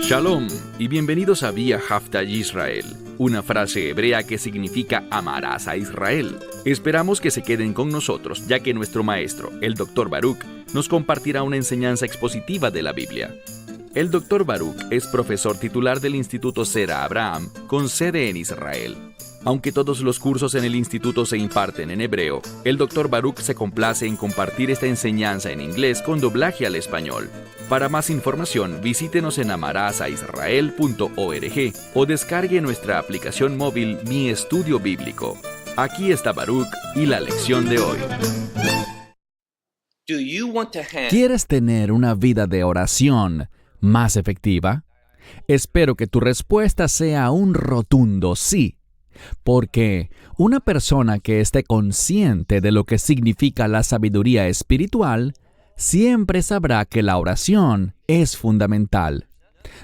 Shalom y bienvenidos a Vía Hafta Yisrael, una frase hebrea que significa amarás a Israel. Esperamos que se queden con nosotros, ya que nuestro maestro, el Dr. Baruch, nos compartirá una enseñanza expositiva de la Biblia. El Dr. Baruch es profesor titular del Instituto Sera Abraham, con sede en Israel. Aunque todos los cursos en el instituto se imparten en hebreo, el Dr. Baruch se complace en compartir esta enseñanza en inglés con doblaje al español. Para más información, visítenos en amarasaisrael.org o descargue nuestra aplicación móvil Mi Estudio Bíblico. Aquí está Baruch y la lección de hoy. ¿Quieres tener una vida de oración más efectiva? Espero que tu respuesta sea un rotundo sí. Porque una persona que esté consciente de lo que significa la sabiduría espiritual, siempre sabrá que la oración es fundamental.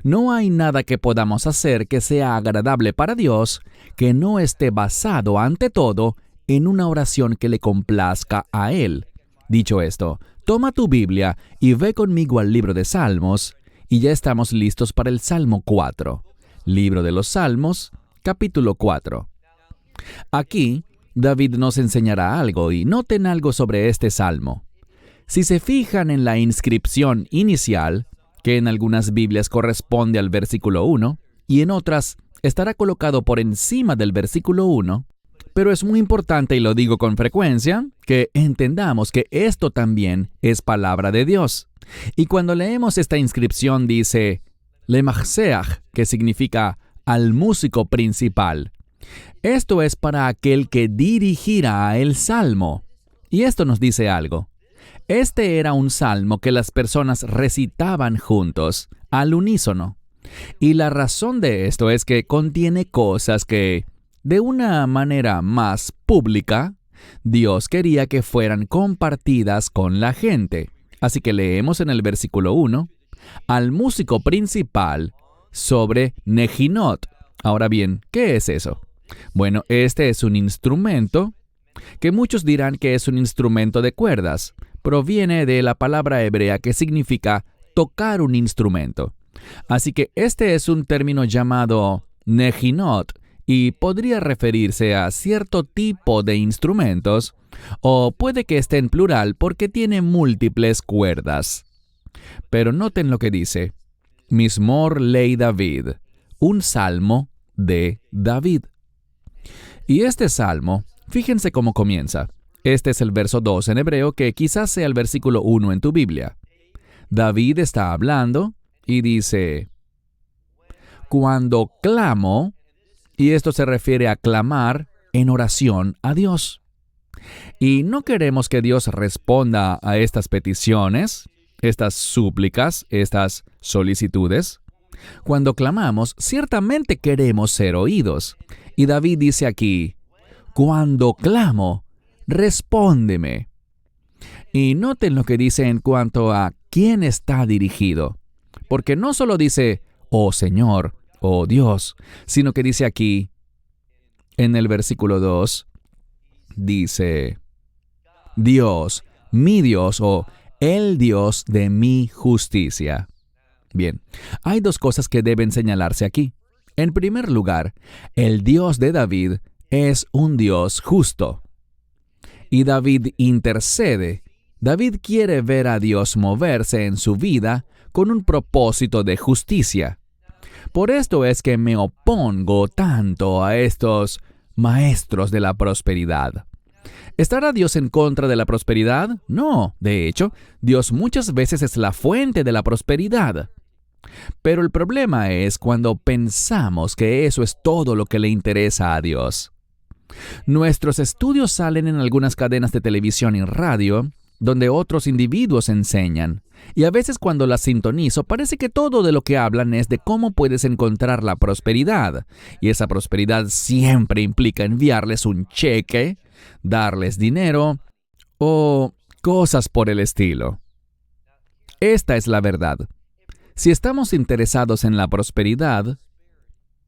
No hay nada que podamos hacer que sea agradable para Dios que no esté basado ante todo en una oración que le complazca a Él. Dicho esto, toma tu Biblia y ve conmigo al libro de Salmos, y ya estamos listos para el Salmo 4. Libro de los Salmos, capítulo 4. Aquí, David nos enseñará algo y noten algo sobre este salmo. Si se fijan en la inscripción inicial, que en algunas Biblias corresponde al versículo 1 y en otras estará colocado por encima del versículo 1, pero es muy importante, y lo digo con frecuencia, que entendamos que esto también es palabra de Dios. Y cuando leemos esta inscripción dice Lemachseach, que significa al músico principal. Esto es para aquel que dirigirá el salmo. Y esto nos dice algo. Este era un salmo que las personas recitaban juntos, al unísono. Y la razón de esto es que contiene cosas que, de una manera más pública, Dios quería que fueran compartidas con la gente. Así que leemos en el versículo 1, al músico principal sobre Nejinot. Ahora bien, ¿qué es eso? Bueno, este es un instrumento que muchos dirán que es un instrumento de cuerdas. Proviene de la palabra hebrea que significa tocar un instrumento. Así que este es un término llamado Nejinot y podría referirse a cierto tipo de instrumentos, o puede que esté en plural porque tiene múltiples cuerdas. Pero noten lo que dice: Mismor lei David, un salmo de David. Y este salmo, fíjense cómo comienza. Este es el verso 2 en hebreo, que quizás sea el versículo 1 en tu Biblia. David está hablando y dice, cuando clamo, y esto se refiere a clamar en oración a Dios. Y no queremos que Dios responda a estas peticiones, estas súplicas, estas solicitudes. Cuando clamamos, ciertamente queremos ser oídos. Y David dice aquí, cuando clamo, respóndeme. Y noten lo que dice en cuanto a quién está dirigido. Porque no solo dice, oh Señor, oh Dios, sino que dice aquí, en el versículo 2, dice, Dios, mi Dios, o el Dios de mi justicia. Bien, hay dos cosas que deben señalarse aquí. En primer lugar, el Dios de David es un Dios justo. Y David intercede. David quiere ver a Dios moverse en su vida con un propósito de justicia. Por esto es que me opongo tanto a estos maestros de la prosperidad. ¿Estará Dios en contra de la prosperidad? No, de hecho, Dios muchas veces es la fuente de la prosperidad. Pero el problema es cuando pensamos que eso es todo lo que le interesa a Dios. Nuestros estudios salen en algunas cadenas de televisión y radio, donde otros individuos enseñan. Y a veces cuando las sintonizo, parece que todo de lo que hablan es de cómo puedes encontrar la prosperidad. Y esa prosperidad siempre implica enviarles un cheque, darles dinero o cosas por el estilo. Esta es la verdad. Si estamos interesados en la prosperidad,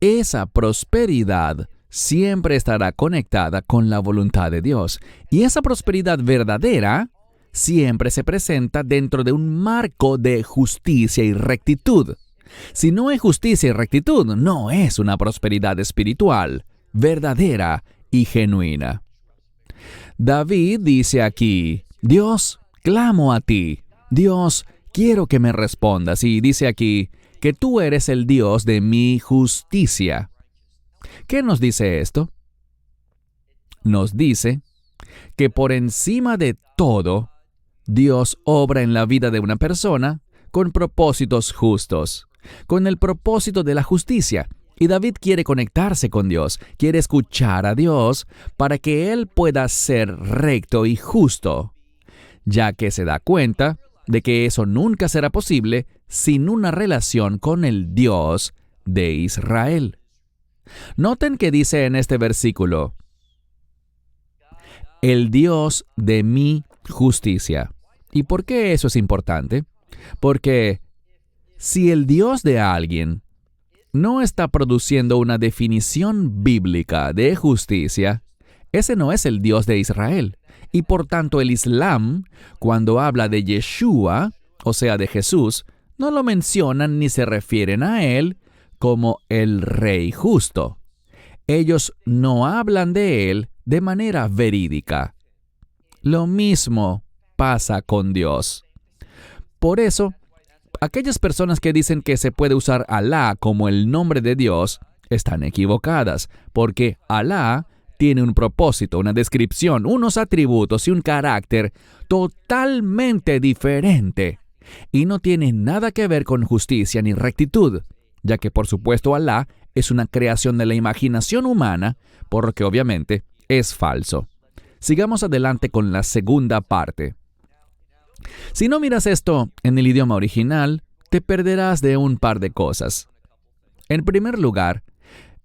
esa prosperidad siempre estará conectada con la voluntad de Dios. Y esa prosperidad verdadera siempre se presenta dentro de un marco de justicia y rectitud. Si no hay justicia y rectitud, no es una prosperidad espiritual, verdadera y genuina. David dice aquí, Dios, clamo a ti. Dios, quiero que me respondas. Y dice aquí, que tú eres el Dios de mi justicia. ¿Qué nos dice esto? Nos dice que por encima de todo, Dios obra en la vida de una persona con propósitos justos, con el propósito de la justicia. Y David quiere conectarse con Dios, quiere escuchar a Dios para que él pueda ser recto y justo, ya que se da cuenta de que eso nunca será posible sin una relación con el Dios de Israel. Noten que dice en este versículo, el Dios de mi justicia. ¿Y por qué eso es importante? Porque si el Dios de alguien no está produciendo una definición bíblica de justicia, ese no es el Dios de Israel. Y por tanto el Islam, cuando habla de Yeshua, o sea de Jesús, no lo mencionan ni se refieren a él como el Rey justo. Ellos no hablan de él de manera verídica. Lo mismo pasa con Dios. Por eso, aquellas personas que dicen que se puede usar Alá como el nombre de Dios están equivocadas, porque Alá tiene un propósito, una descripción, unos atributos y un carácter totalmente diferente, y no tiene nada que ver con justicia ni rectitud, ya que por supuesto Alá es una creación de la imaginación humana, por lo que obviamente es falso. Sigamos adelante con la segunda parte. Si no miras esto en el idioma original, te perderás de un par de cosas. En primer lugar,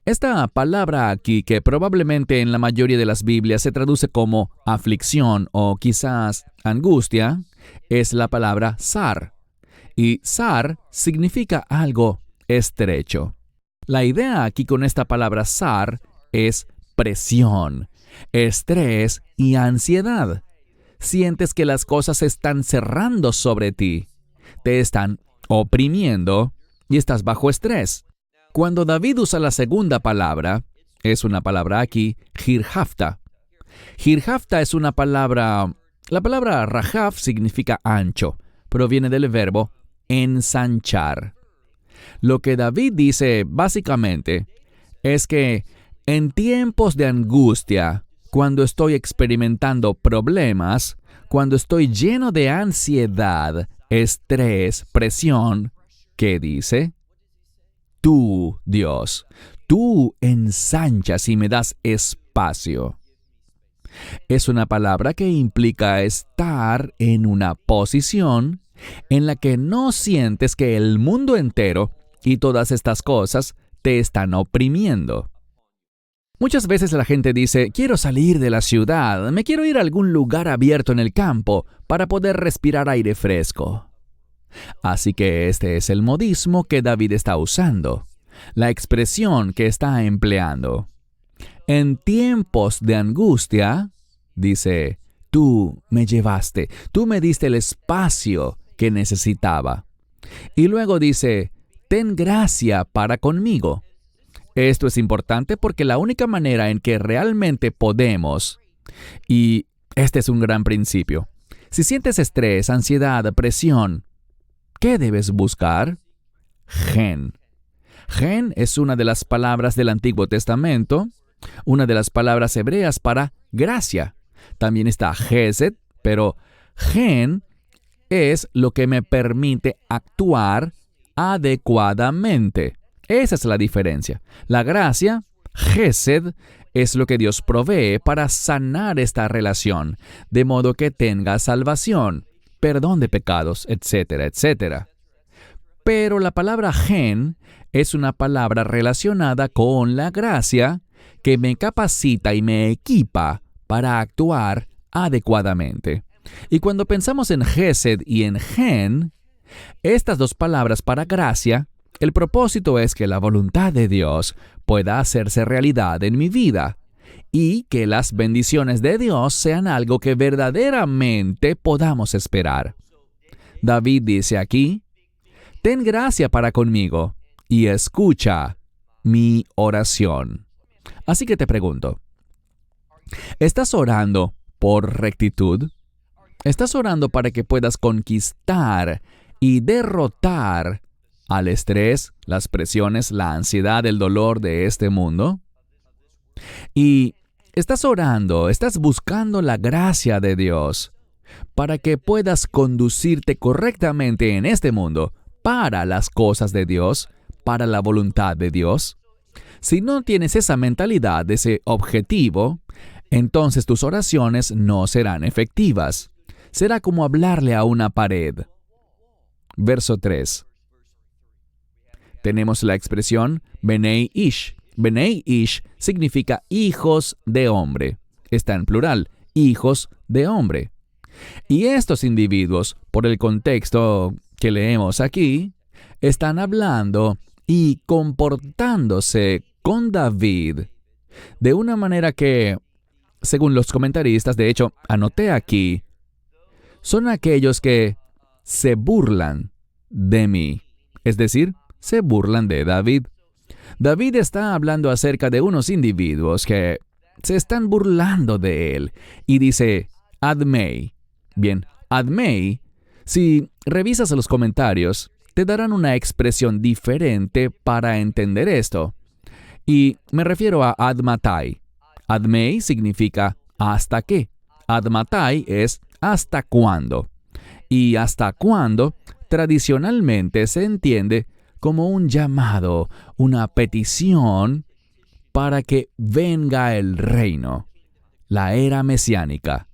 esta palabra aquí, que probablemente en la mayoría de las Biblias se traduce como aflicción o quizás angustia, es la palabra sar. Y sar significa algo estrecho. La idea aquí con esta palabra sar es presión, estrés y ansiedad. Sientes que las cosas se están cerrando sobre ti, te están oprimiendo y estás bajo estrés. Cuando David usa la segunda palabra, es una palabra aquí, jirhafta. Jirhafta es una palabra, la palabra rajaf significa ancho, proviene del verbo ensanchar. Lo que David dice básicamente es que en tiempos de angustia, cuando estoy experimentando problemas, cuando estoy lleno de ansiedad, estrés, presión, ¿qué dice? Tú, Dios, tú ensanchas y me das espacio. Es una palabra que implica estar en una posición en la que no sientes que el mundo entero y todas estas cosas te están oprimiendo. Muchas veces la gente dice, quiero salir de la ciudad, me quiero ir a algún lugar abierto en el campo para poder respirar aire fresco. Así que este es el modismo que David está usando, la expresión que está empleando. En tiempos de angustia, dice, tú me llevaste, tú me diste el espacio que necesitaba. Y luego dice, ten gracia para conmigo. Esto es importante porque la única manera en que realmente podemos, y este es un gran principio, si sientes estrés, ansiedad, presión, ¿qué debes buscar? Gen. Gen es una de las palabras del Antiguo Testamento, una de las palabras hebreas para gracia. También está Gesed, pero gen es lo que me permite actuar adecuadamente. Esa es la diferencia. La gracia, Gesed, es lo que Dios provee para sanar esta relación, de modo que tenga salvación, perdón de pecados, etcétera, etcétera. Pero la palabra gen es una palabra relacionada con la gracia que me capacita y me equipa para actuar adecuadamente. Y cuando pensamos en Gesed y en gen, estas dos palabras para gracia, el propósito es que la voluntad de Dios pueda hacerse realidad en mi vida y que las bendiciones de Dios sean algo que verdaderamente podamos esperar. David dice aquí, ten gracia para conmigo y escucha mi oración. Así que te pregunto, ¿estás orando por rectitud? ¿Estás orando para que puedas conquistar y derrotar al estrés, las presiones, la ansiedad, el dolor de este mundo? Y estás orando, estás buscando la gracia de Dios para que puedas conducirte correctamente en este mundo para las cosas de Dios, para la voluntad de Dios. Si no tienes esa mentalidad, ese objetivo, entonces tus oraciones no serán efectivas. Será como hablarle a una pared. Verso 3. Tenemos la expresión Benei Ish. Benei Ish significa hijos de hombre. Está en plural, hijos de hombre. Y estos individuos, por el contexto que leemos aquí, están hablando y comportándose con David de una manera que, según los comentaristas, de hecho, anoté aquí, son aquellos que se burlan de mí, es decir, se burlan de David. David está hablando acerca de unos individuos que se están burlando de él y dice, Admei. Bien, Admei, si revisas los comentarios, te darán una expresión diferente para entender esto. Y me refiero a Admatai. Admei significa ¿hasta qué? Admatai es ¿hasta cuándo? Y hasta cuándo tradicionalmente se entiende como un llamado, una petición para que venga el reino, la era mesiánica.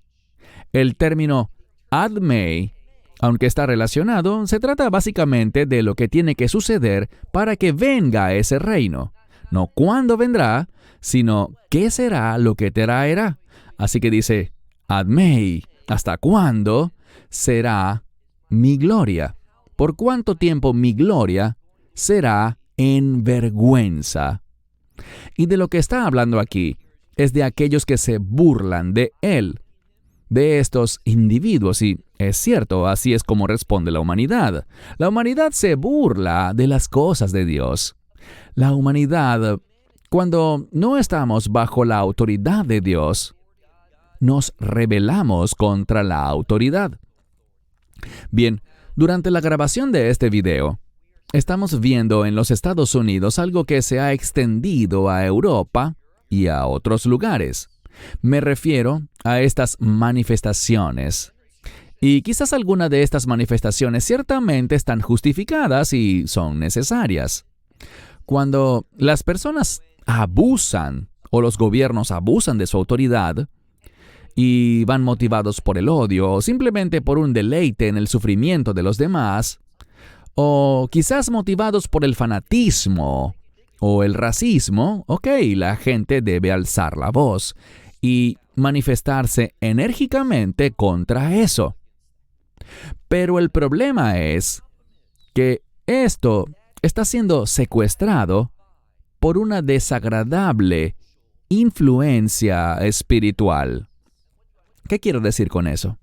El término Admei, aunque está relacionado, se trata básicamente de lo que tiene que suceder para que venga ese reino. No cuándo vendrá, sino qué será lo que traerá. Así que dice, Admei, ¿hasta cuándo será mi gloria? ¿Por cuánto tiempo mi gloria será en vergüenza? Y de lo que está hablando aquí es de aquellos que se burlan de él, de estos individuos. Y es cierto, así es como responde la humanidad. La humanidad se burla de las cosas de Dios. La humanidad, cuando no estamos bajo la autoridad de Dios, nos rebelamos contra la autoridad. Bien, durante la grabación de este video, estamos viendo en los Estados Unidos algo que se ha extendido a Europa y a otros lugares. Me refiero a estas manifestaciones. Y quizás alguna de estas manifestaciones ciertamente están justificadas y son necesarias. Cuando las personas abusan o los gobiernos abusan de su autoridad y van motivados por el odio o simplemente por un deleite en el sufrimiento de los demás, o quizás motivados por el fanatismo o el racismo, la gente debe alzar la voz y manifestarse enérgicamente contra eso. Pero el problema es que esto está siendo secuestrado por una desagradable influencia espiritual. ¿Qué quiero decir con eso?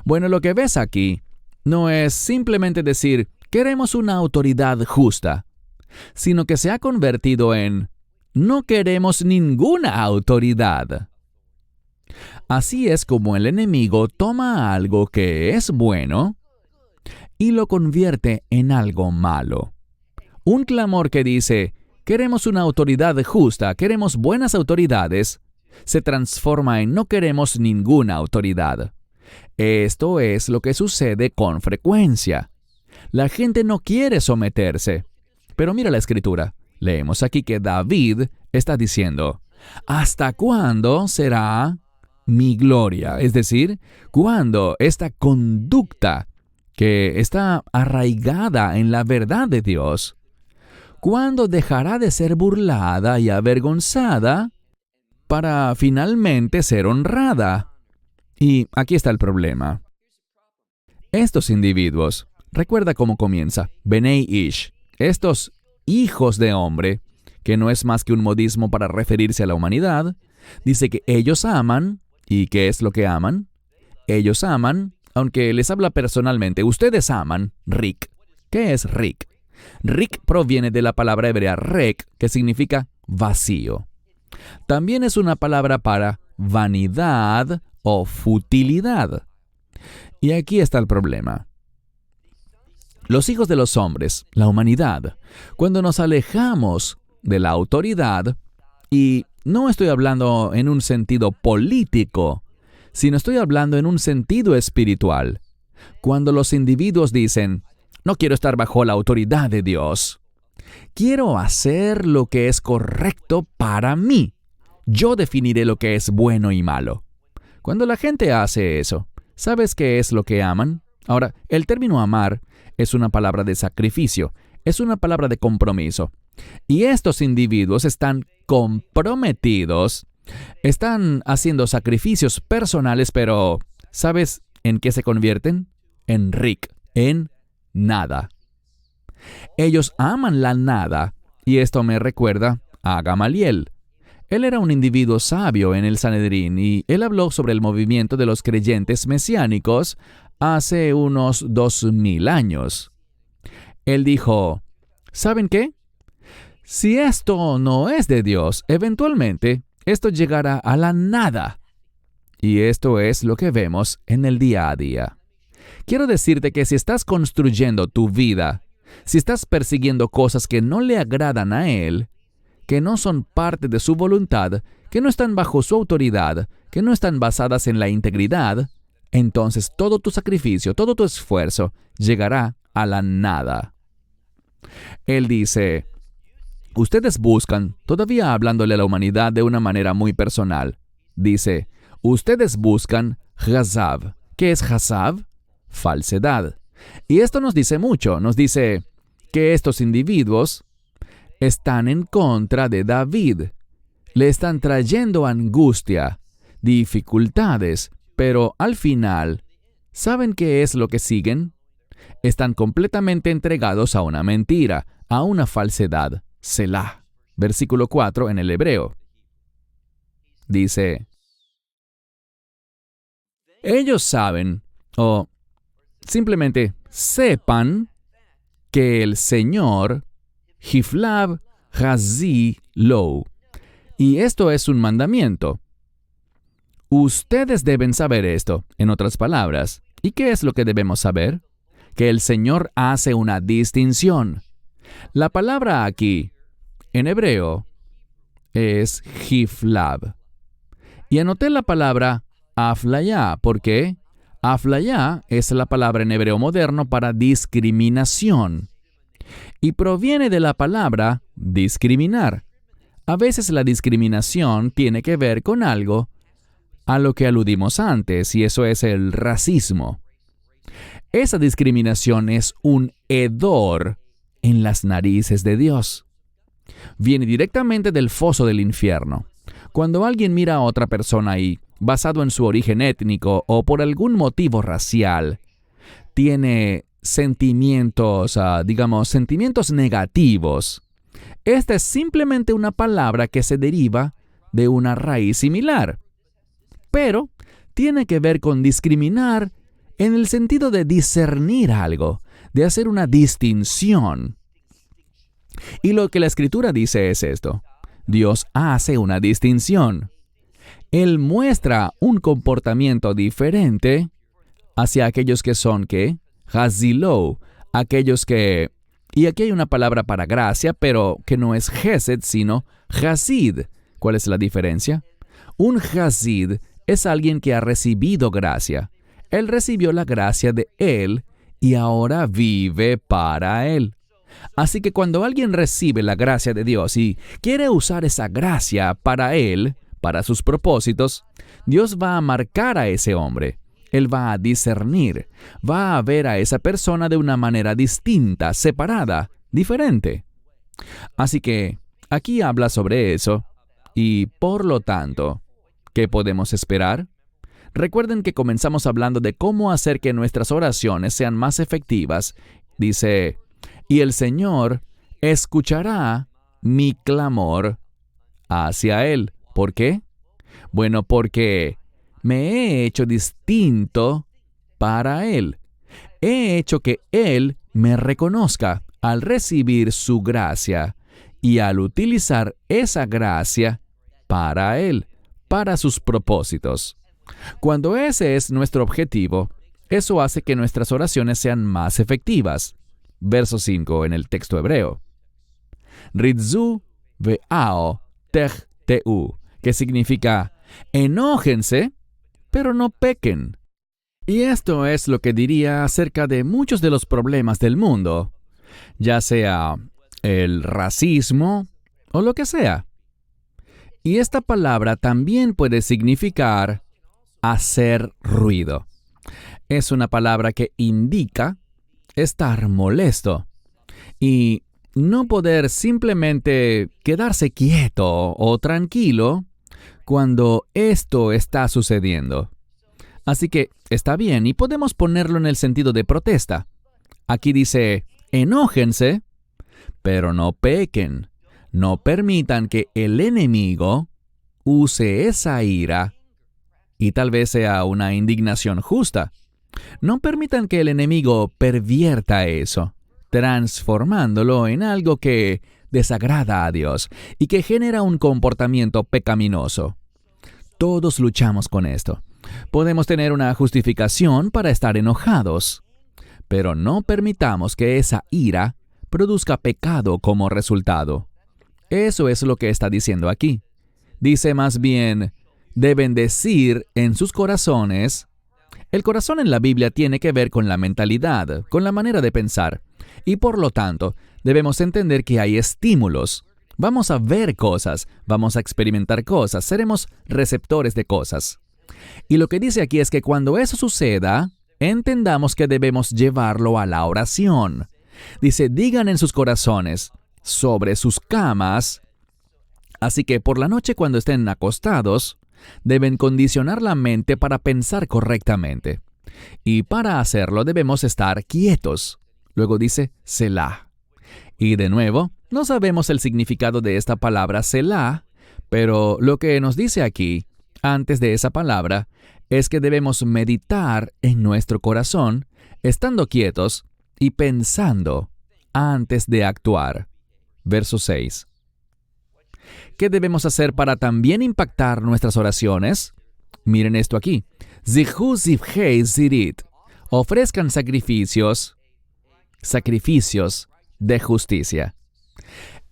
Bueno, lo que ves aquí no es simplemente decir, queremos una autoridad justa, sino que se ha convertido en, no queremos ninguna autoridad. Así es como el enemigo toma algo que es bueno y lo convierte en algo malo. Un clamor que dice, queremos una autoridad justa, queremos buenas autoridades, se transforma en no queremos ninguna autoridad. Esto es lo que sucede con frecuencia. La gente no quiere someterse. Pero mira la escritura. Leemos aquí que David está diciendo, ¿hasta cuándo será mi gloria? Es decir, ¿cuándo esta conducta que está arraigada en la verdad de Dios, cuándo dejará de ser burlada y avergonzada para finalmente ser honrada? Y aquí está el problema. Estos individuos, recuerda cómo comienza, Benei Ish, estos hijos de hombre, que no es más que un modismo para referirse a la humanidad, dice que ellos aman. ¿Y qué es lo que aman? Ellos aman, aunque les habla personalmente, ustedes aman, Rick. ¿Qué es rik? Rik proviene de la palabra hebrea rek, que significa vacío. También es una palabra para vanidad o futilidad. Y aquí está el problema. Los hijos de los hombres, la humanidad, cuando nos alejamos de la autoridad, y no estoy hablando en un sentido político, sino estoy hablando en un sentido espiritual. Cuando los individuos dicen, no quiero estar bajo la autoridad de Dios. Quiero hacer lo que es correcto para mí. Yo definiré lo que es bueno y malo. Cuando la gente hace eso, ¿sabes qué es lo que aman? Ahora, el término amar es una palabra de sacrificio, es una palabra de compromiso. Y estos individuos están comprometidos, están haciendo sacrificios personales, pero ¿sabes en qué se convierten? En rik, en nada. Ellos aman la nada, y esto me recuerda a Gamaliel. Él era un individuo sabio en el Sanedrín, y él habló sobre el movimiento de los creyentes mesiánicos hace unos 2000 años. Él dijo, ¿saben qué? Si esto no es de Dios, eventualmente esto llegará a la nada. Y esto es lo que vemos en el día a día. Quiero decirte que si estás construyendo tu vida, si estás persiguiendo cosas que no le agradan a Él, que no son parte de su voluntad, que no están bajo su autoridad, que no están basadas en la integridad, entonces todo tu sacrificio, todo tu esfuerzo llegará a la nada. Él dice, ustedes buscan, todavía hablándole a la humanidad de una manera muy personal, dice, ustedes buscan Hazav. ¿Qué es Hazav? Falsedad. Y esto nos dice mucho, nos dice que estos individuos están en contra de David. Le están trayendo angustia, dificultades, pero al final, ¿saben qué es lo que siguen? Están completamente entregados a una mentira, a una falsedad. Selah. Versículo 4 en el hebreo. Dice, ellos saben, o simplemente sepan, que el Señor, Hiflab Hazi Lo, y esto es un mandamiento. Ustedes deben saber esto, en otras palabras. ¿Y qué es lo que debemos saber? Que el Señor hace una distinción. La palabra aquí, en hebreo, es Hiflab. Y anoté la palabra aflayá, porque aflayá es la palabra en hebreo moderno para discriminación. Y proviene de la palabra discriminar. A veces la discriminación tiene que ver con algo a lo que aludimos antes, y eso es el racismo. Esa discriminación es un hedor en las narices de Dios. Viene directamente del foso del infierno. Cuando alguien mira a otra persona y, basado en su origen étnico o por algún motivo racial, tiene sentimientos, sentimientos negativos, esta es simplemente una palabra que se deriva de una raíz similar, pero tiene que ver con discriminar en el sentido de discernir algo, de hacer una distinción. Y lo que la Escritura dice es esto: Dios hace una distinción. Él muestra un comportamiento diferente hacia aquellos que son, ¿qué? Haziló, aquellos que... Y aquí hay una palabra para gracia, pero que no es Hesed, sino Hasid. ¿Cuál es la diferencia? Un Hasid es alguien que ha recibido gracia. Él recibió la gracia de Él y ahora vive para Él. Así que cuando alguien recibe la gracia de Dios y quiere usar esa gracia para Él, para sus propósitos, Dios va a marcar a ese hombre. Él va a discernir, va a ver a esa persona de una manera distinta, separada, diferente. Así que aquí habla sobre eso y, por lo tanto, ¿qué podemos esperar? Recuerden que comenzamos hablando de cómo hacer que nuestras oraciones sean más efectivas. Dice, y el Señor escuchará mi clamor hacia Él. ¿Por qué? Bueno, porque me he hecho distinto para Él. He hecho que Él me reconozca al recibir su gracia y al utilizar esa gracia para Él, para sus propósitos. Cuando ese es nuestro objetivo, eso hace que nuestras oraciones sean más efectivas. Verso 5 en el texto hebreo. Ritzu ve'ao tech teu, que significa enójense, pero no pequen. Y esto es lo que diría acerca de muchos de los problemas del mundo, ya sea el racismo o lo que sea. Y esta palabra también puede significar hacer ruido. Es una palabra que indica estar molesto y no poder simplemente quedarse quieto o tranquilo cuando esto está sucediendo. Así que está bien y podemos ponerlo en el sentido de protesta. Aquí dice, enójense, pero no pequen. No permitan que el enemigo use esa ira, y tal vez sea una indignación justa. No permitan que el enemigo pervierta eso, transformándolo en algo que desagrada a Dios y que genera un comportamiento pecaminoso. Todos luchamos con esto. Podemos tener una justificación para estar enojados, pero no permitamos que esa ira produzca pecado como resultado. Eso es lo que está diciendo aquí. Dice más bien, deben decir en sus corazones. El corazón en la Biblia tiene que ver con la mentalidad, con la manera de pensar, y por lo tanto, debemos entender que hay estímulos. Vamos a ver cosas, vamos a experimentar cosas, seremos receptores de cosas. Y lo que dice aquí es que cuando eso suceda, entendamos que debemos llevarlo a la oración. Dice, digan en sus corazones, sobre sus camas. Así que por la noche cuando estén acostados, deben condicionar la mente para pensar correctamente. Y para hacerlo debemos estar quietos. Luego dice, Selah. Y de nuevo, no sabemos el significado de esta palabra Selah, pero lo que nos dice aquí, antes de esa palabra, es que debemos meditar en nuestro corazón, estando quietos y pensando antes de actuar. Verso 6. ¿Qué debemos hacer para también impactar nuestras oraciones? Miren esto aquí. Zihu zivhei zirit. Ofrezcan sacrificios de justicia.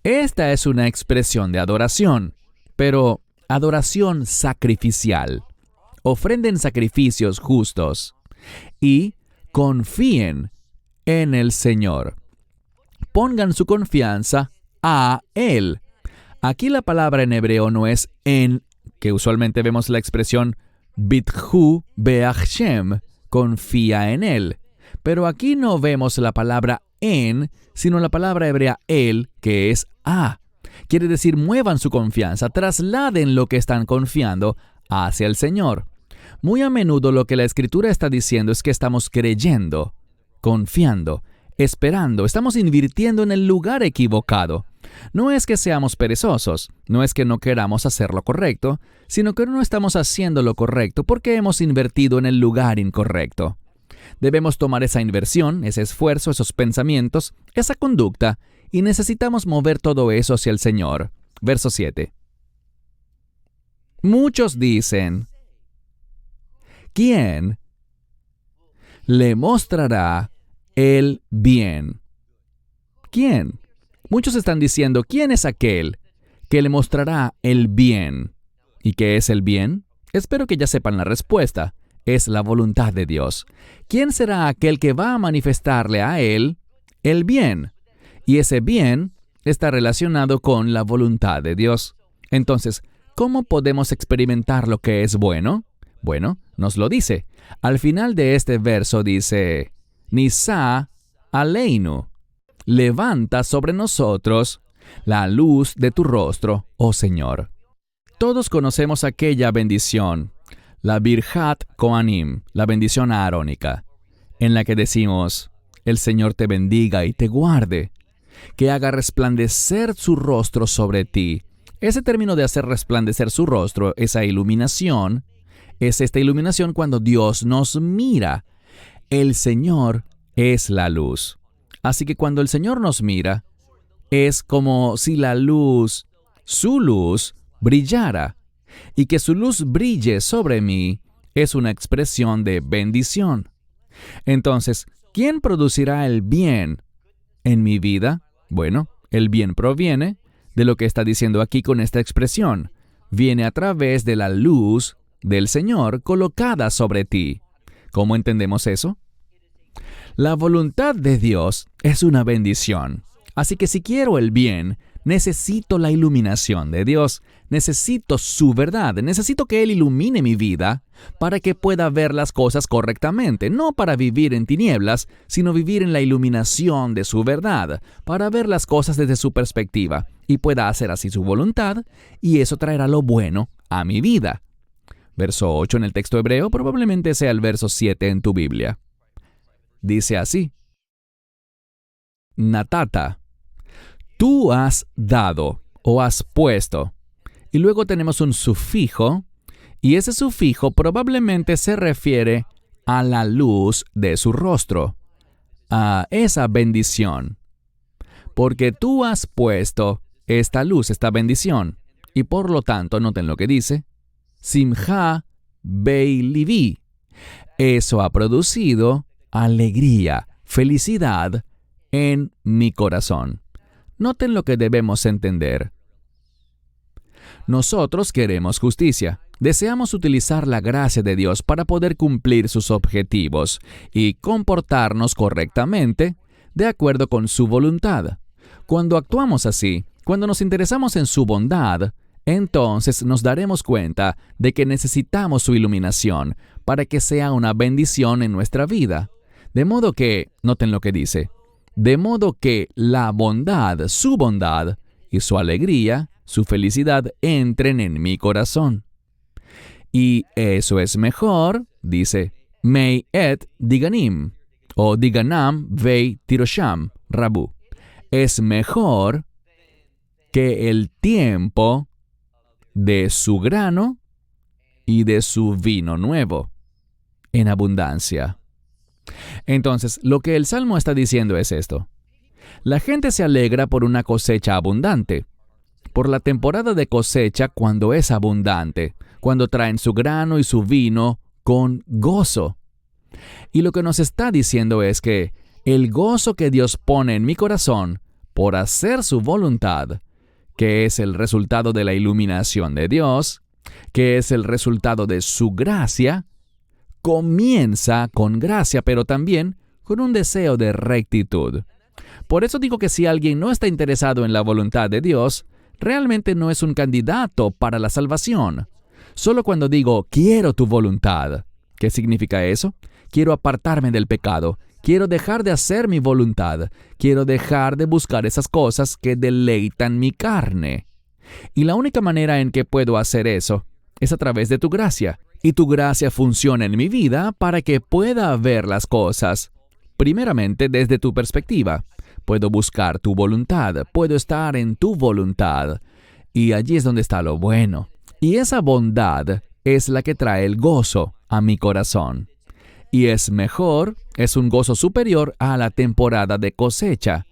Esta es una expresión de adoración, pero adoración sacrificial. Ofrenden sacrificios justos y confíen en el Señor. Pongan su confianza a Él. Aquí la palabra en hebreo no es en, que usualmente vemos la expresión bithu be'Hashem, confía en Él. Pero aquí no vemos la palabra en, sino la palabra hebrea el, que es a. Quiere decir, muevan su confianza, trasladen lo que están confiando hacia el Señor. Muy a menudo lo que la Escritura está diciendo es que estamos creyendo, confiando, esperando, estamos invirtiendo en el lugar equivocado. No es que seamos perezosos, no es que no queramos hacer lo correcto, sino que no estamos haciendo lo correcto porque hemos invertido en el lugar incorrecto. Debemos tomar esa inversión, ese esfuerzo, esos pensamientos, esa conducta, y necesitamos mover todo eso hacia el Señor. Verso 7. Muchos dicen, ¿quién le mostrará el bien? ¿Quién? Muchos están diciendo, ¿quién es aquel que le mostrará el bien? ¿Y qué es el bien? Espero que ya sepan la respuesta. Es la voluntad de Dios. ¿Quién será aquel que va a manifestarle a Él el bien? Y ese bien está relacionado con la voluntad de Dios. Entonces, ¿cómo podemos experimentar lo que es bueno? Bueno, nos lo dice. Al final de este verso dice, Nisa aleinu, levanta sobre nosotros la luz de tu rostro, oh Señor. Todos conocemos aquella bendición, la Birhat Kohanim, la bendición arónica, en la que decimos, el Señor te bendiga y te guarde, que haga resplandecer su rostro sobre ti. Ese término de hacer resplandecer su rostro, esa iluminación, es esta iluminación cuando Dios nos mira. El Señor es la luz. Así que cuando el Señor nos mira, es como si la luz, su luz, brillara. Y que su luz brille sobre mí es una expresión de bendición. Entonces, ¿quién producirá el bien en mi vida? Bueno, el bien proviene de lo que está diciendo aquí con esta expresión. Viene a través de la luz del Señor colocada sobre ti. ¿Cómo entendemos eso? La voluntad de Dios es una bendición. Así que si quiero el bien, necesito la iluminación de Dios. Necesito su verdad. Necesito que Él ilumine mi vida para que pueda ver las cosas correctamente. No para vivir en tinieblas, sino vivir en la iluminación de su verdad, para ver las cosas desde su perspectiva y pueda hacer así su voluntad, y eso traerá lo bueno a mi vida. Verso 8 en el texto hebreo probablemente sea el verso 7 en tu Biblia. Dice así: Natata, tú has dado o has puesto. Y luego tenemos un sufijo, y ese sufijo probablemente se refiere a la luz de su rostro, a esa bendición. Porque tú has puesto esta luz, esta bendición. Y por lo tanto, noten lo que dice: Simcha Beilivi. Eso ha producido alegría, felicidad en mi corazón. Noten lo que debemos entender. Nosotros queremos justicia. Deseamos utilizar la gracia de Dios para poder cumplir sus objetivos y comportarnos correctamente de acuerdo con su voluntad. Cuando actuamos así, cuando nos interesamos en su bondad, entonces nos daremos cuenta de que necesitamos su iluminación para que sea una bendición en nuestra vida. De modo que, noten lo que dice, de modo que la bondad, su bondad y su alegría, su felicidad entren en mi corazón. Y eso es mejor, dice, Mei et diganim, o diganam vei tirosham, rabu. Es mejor que el tiempo de su grano y de su vino nuevo, en abundancia. Entonces, lo que el Salmo está diciendo es esto. La gente se alegra por una cosecha abundante, por la temporada de cosecha cuando es abundante, cuando traen su grano y su vino con gozo. Y lo que nos está diciendo es que el gozo que Dios pone en mi corazón por hacer su voluntad, que es el resultado de la iluminación de Dios, que es el resultado de su gracia, comienza con gracia, pero también con un deseo de rectitud. Por eso digo que si alguien no está interesado en la voluntad de Dios, realmente no es un candidato para la salvación. Solo cuando digo, quiero tu voluntad. ¿Qué significa eso? Quiero apartarme del pecado. Quiero dejar de hacer mi voluntad. Quiero dejar de buscar esas cosas que deleitan mi carne. Y la única manera en que puedo hacer eso es a través de tu gracia. Y tu gracia funciona en mi vida para que pueda ver las cosas, primeramente desde tu perspectiva. Puedo buscar tu voluntad, puedo estar en tu voluntad. Y allí es donde está lo bueno. Y esa bondad es la que trae el gozo a mi corazón. Y es mejor, es un gozo superior a la temporada de cosecha,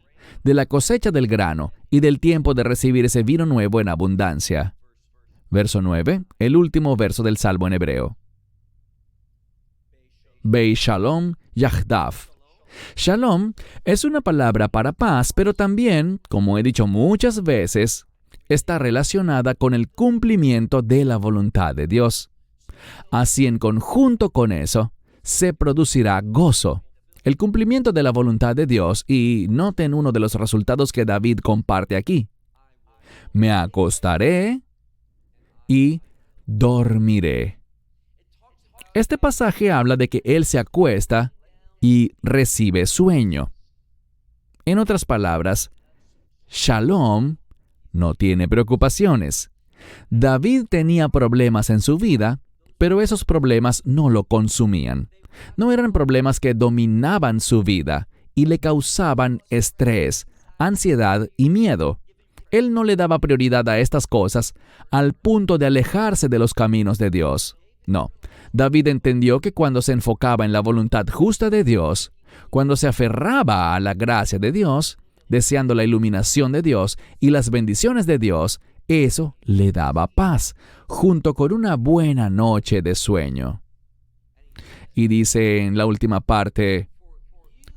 de la cosecha del grano y del tiempo de recibir ese vino nuevo en abundancia. Verso 9, el último verso del Salmo en hebreo. Bei Shalom Yahdav. Shalom es una palabra para paz, pero también, como he dicho muchas veces, está relacionada con el cumplimiento de la voluntad de Dios. Así, en conjunto con eso, se producirá gozo, el cumplimiento de la voluntad de Dios, y noten uno de los resultados que David comparte aquí. Me acostaré y dormiré. Este pasaje habla de que él se acuesta y recibe sueño. En otras palabras, Shalom no tiene preocupaciones. David tenía problemas en su vida, pero esos problemas no lo consumían. No eran problemas que dominaban su vida y le causaban estrés, ansiedad y miedo. Él no le daba prioridad a estas cosas al punto de alejarse de los caminos de Dios. No, David entendió que cuando se enfocaba en la voluntad justa de Dios, Cuando se aferraba a la gracia de Dios, deseando la iluminación de Dios y las bendiciones de Dios, eso le daba paz, junto con una buena noche de sueño. Y dice en la última parte,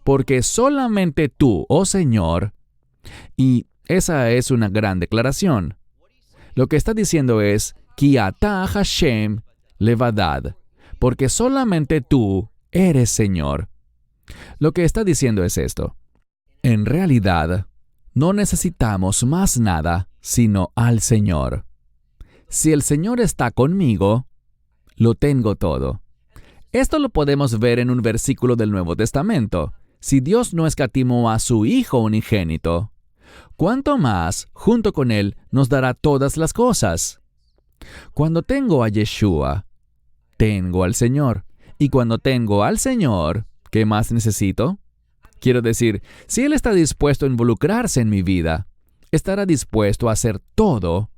porque solamente tú, oh Señor, y esa es una gran declaración. Lo que está diciendo es, Ki ata Hashem levadad, porque solamente tú eres Señor. Lo que está diciendo es esto. En realidad, no necesitamos más nada sino al Señor. Si el Señor está conmigo, lo tengo todo. Esto lo podemos ver en un versículo del Nuevo Testamento. Si Dios no escatimó a su Hijo unigénito, ¿cuánto más, junto con Él, nos dará todas las cosas? Cuando tengo a Yeshua, tengo al Señor. Y cuando tengo al Señor, ¿qué más necesito? Quiero decir, si Él está dispuesto a involucrarse en mi vida, estará dispuesto a hacer todo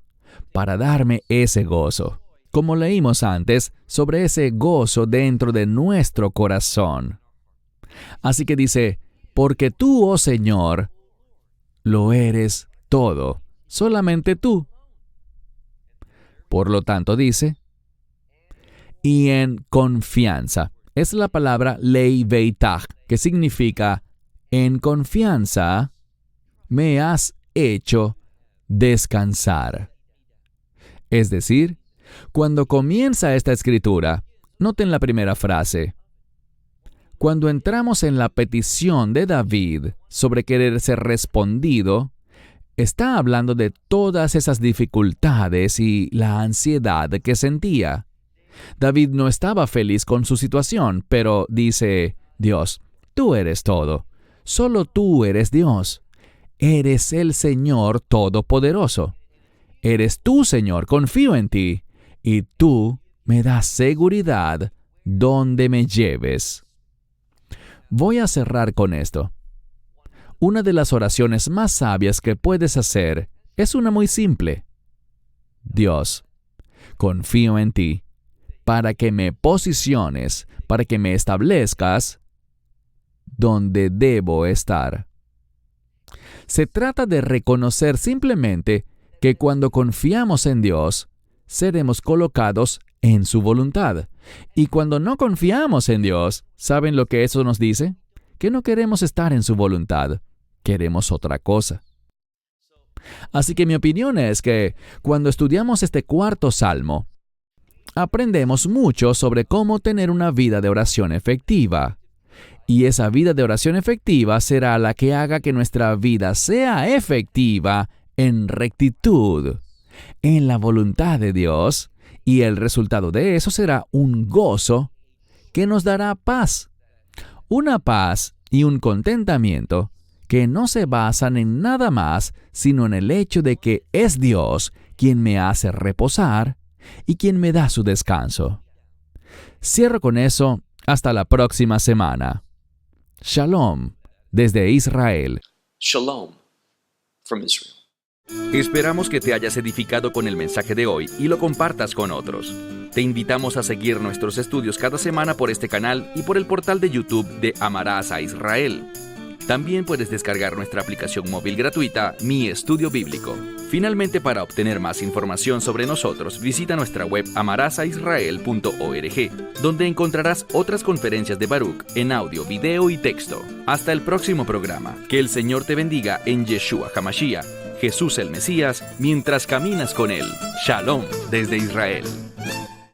para darme ese gozo. Como leímos antes, sobre ese gozo dentro de nuestro corazón. Así que dice, porque tú, oh Señor, lo eres todo, solamente tú. Por lo tanto dice, y en confianza. Es la palabra lei veitach, que significa, en confianza me has hecho descansar. Es decir, cuando comienza esta escritura, noten la primera frase. Cuando entramos en la petición de David sobre querer ser respondido, está hablando de todas esas dificultades y la ansiedad que sentía. David no estaba feliz con su situación, pero dice, Dios, tú eres todo. Solo tú eres Dios. Eres el Señor Todopoderoso. Eres tú, Señor, confío en ti, y tú me das seguridad donde me lleves. Voy a cerrar con esto. Una de las oraciones más sabias que puedes hacer es una muy simple. Dios, confío en ti, para que me posiciones, para que me establezcas donde debo estar. Se trata de reconocer simplemente que cuando confiamos en Dios, seremos colocados en su voluntad. Y cuando no confiamos en Dios, ¿saben lo que eso nos dice? Que no queremos estar en su voluntad, queremos otra cosa. Así que mi opinión es que cuando estudiamos este cuarto salmo, aprendemos mucho sobre cómo tener una vida de oración efectiva. Y esa vida de oración efectiva será la que haga que nuestra vida sea efectiva en rectitud, en la voluntad de Dios, y el resultado de eso será un gozo que nos dará paz. Una paz y un contentamiento que no se basan en nada más, sino en el hecho de que es Dios quien me hace reposar y quien me da su descanso. Cierro con eso. Hasta la próxima semana. Shalom, desde Israel. Shalom from Israel. Esperamos que te hayas edificado con el mensaje de hoy y lo compartas con otros. Te invitamos a seguir nuestros estudios cada semana por este canal y por el portal de YouTube de Amarás a Israel. También puedes descargar nuestra aplicación móvil gratuita, Mi Estudio Bíblico. Finalmente, para obtener más información sobre nosotros, visita nuestra web amarasaisrael.org, donde encontrarás otras conferencias de Baruch en audio, video y texto. Hasta el próximo programa. Que el Señor te bendiga en Yeshua HaMashiach, Jesús el Mesías, mientras caminas con Él. Shalom desde Israel.